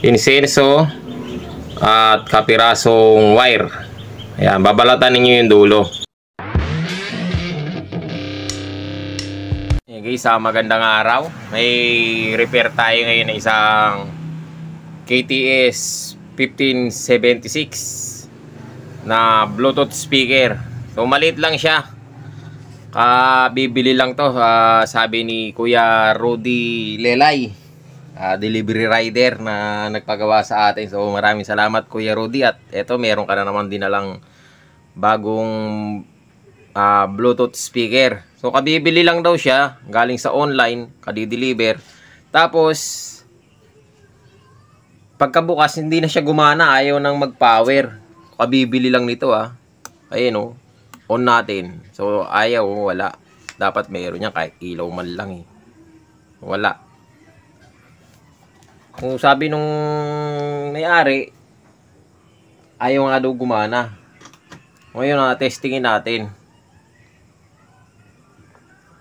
insenso at kapirasong wire. Ayan, babalatan ninyo yung dulo. Ayan guys, magandang araw. May repair tayo ngayon ng isang KTS 1576 na Bluetooth speaker. So maliit lang siya. Bibili lang to, sabi ni Kuya Rudy Lelay, delivery rider na nagpagawa sa atin. So maraming salamat Kuya Rudy. At eto, meron ka na naman dinalang bagong Bluetooth speaker. So kabibili lang daw siya, galing sa online, kadi-deliver. Tapos pagkabukas hindi na siya gumana, ayaw nang mag-power. Kabibili lang nito ayun on natin. So ayaw, wala. Dapat mayroon niya kahit ilaw man lang wala. Kung sabi nung may-ari, ayaw nga daw gumana. Ngayon testingin natin.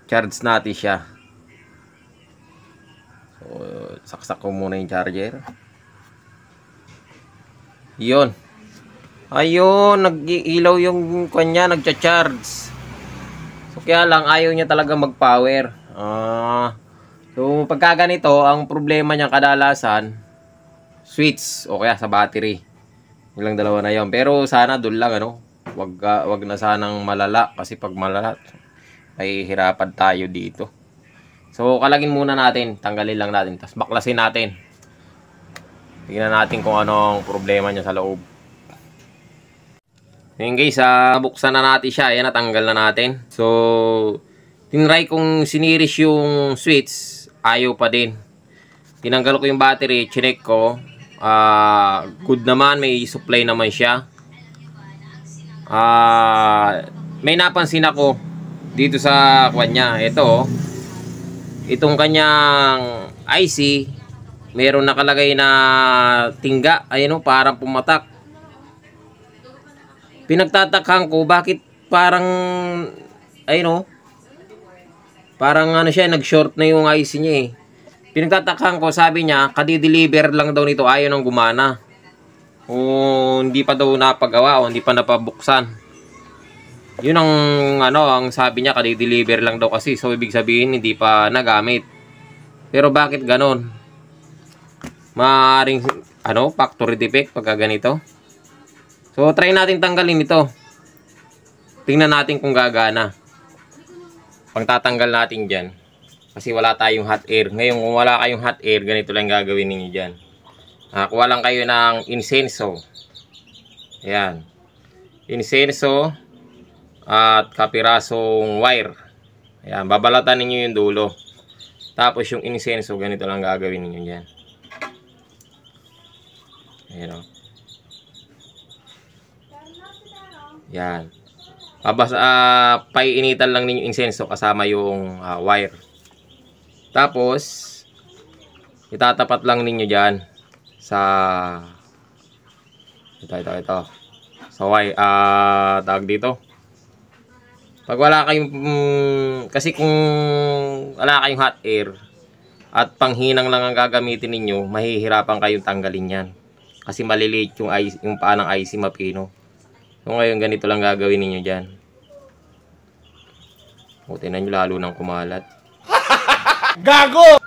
Charge natin siya. So saksak ko muna yung charger. Yun. Ayun, nag-ilaw yung kanya, nagcha-charge. So kaya lang ayaw niya talaga mag-power. So pagka ganito, ang problema niya kadalasan switch o kaya sa battery. Yung dalawa na 'yon. Pero sana doon lang wag na sanang malala, kasi pag malala ay hirapan tayo dito. So kalagin muna natin, tanggalin lang natin, tapos baklasin natin. Tingnan natin kung anong problema niya sa loob. Ngayon guys, buksan na natin siya. Ayan, natanggal na natin. So tinry kong siniris yung switch, ayaw pa din. Tinanggal ko yung battery, chinek ko, good naman, may supply naman siya. May napansin ako dito sa kanya. Itong kanyang IC, meron nakalagay na tingga, ayun parang pumatak. Pinagtatakhan ko bakit parang parang siya, nag-short na yung IC niya Pinagtatakhan ko, sabi niya kadi-deliver lang daw nito, ayaw nang gumana. O hindi pa daw napagawa o hindi pa napabuksan. Yun ang sabi niya, kadi-deliver lang daw kasi. So ibig sabihin hindi pa nagamit. Pero bakit ganon? Maaring factory defect pagka ganito. So try natin tanggalin ito. Tingnan natin kung gagana. Pagtatanggal natin dyan, kasi wala tayong hot air. Ngayon kung wala kayong hot air, ganito lang gagawin ninyo dyan. Kuha lang kayo ng insenso. Ayan, insenso at kapirasong wire. Ayan, babalatan ninyo yung dulo. Tapos yung insenso, ganito lang gagawin ninyo dyan. Ayan Yan. Paiinitan lang ninyo insenso kasama yung wire. Tapos itatapat lang ninyo diyan sa ito. So tawag dito. Pag wala kayong kasi kung wala kayong hot air at panghinang lang ang gagamitin ninyo, mahihirapan kayong tanggalin yan. Kasi maliliit yung paa ng IC, mapino. So ngayon ganito lang gagawin ninyo dyan. Tingnan nyo, lalo nang kumalat. Gago!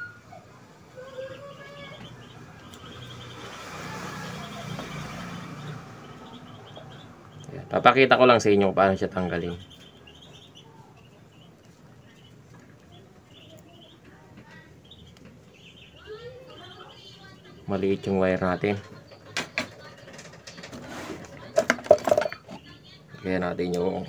Papakita ko lang sa inyo paano siya tanggalin. Maliit yung wire natin. Kaya natin yung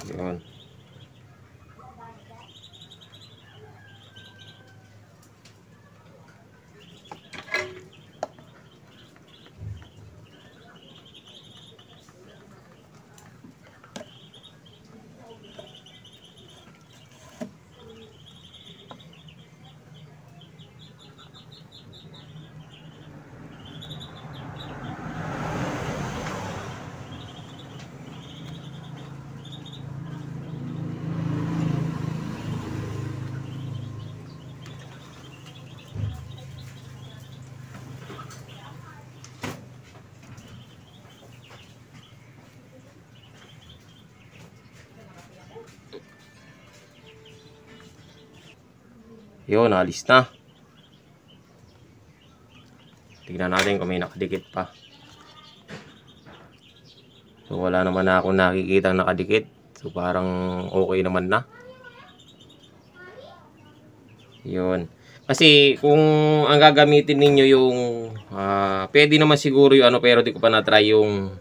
yun. Yun, alis na. Tignan natin kung may nakadikit pa. So wala naman na ako nakikita nakadikit. So parang okay naman na. Yun. Kasi kung ang gagamitin ninyo yung pwede naman siguro yung ano, pero di ko pa na-try yung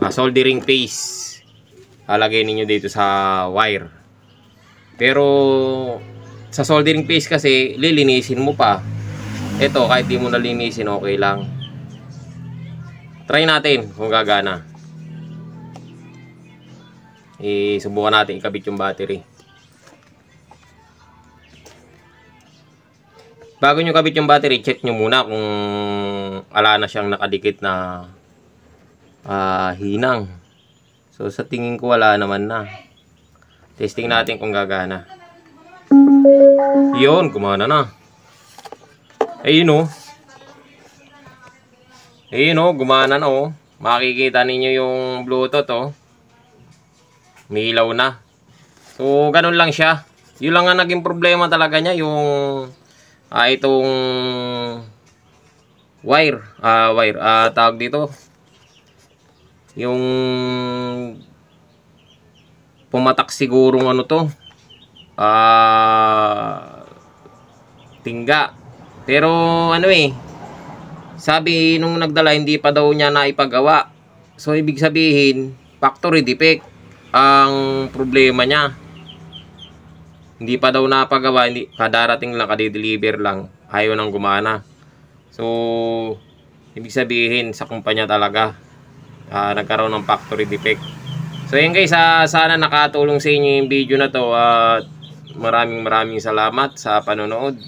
soldering paste. Lalagay ninyo dito sa wire. Pero sa soldering paste kasi lilinisin mo pa. Ito kahit di mo nalinisin okay lang. Try natin kung gagana. Subukan natin ikabit yung battery. Bago nyo kabit yung battery, check nyo muna kung ala na siyang nakadikit na hinang. So sa tingin ko wala naman na. Testing natin kung gagana. Yun, gumana na. Ayun o. Ayun o, gumana na o. Makikita ninyo yung Bluetooth o. May ilaw na. So ganun lang siya. Yun lang ang naging problema talaga niya, yung itong wire, tawag dito, yung pumatak sigurong ano to, tingga. Pero ano sabi nung nagdala hindi pa daw niya naipagawa. So ibig sabihin factory defect ang problema niya. Hindi pa daw napagawa, hindi kadarating lang, kadi-deliver lang, ayaw nang gumana. So ibig sabihin sa kumpanya talaga nagkaroon ng factory defect. So yun guys, sana nakatulong sa inyo yung video na to at maraming salamat sa panonood.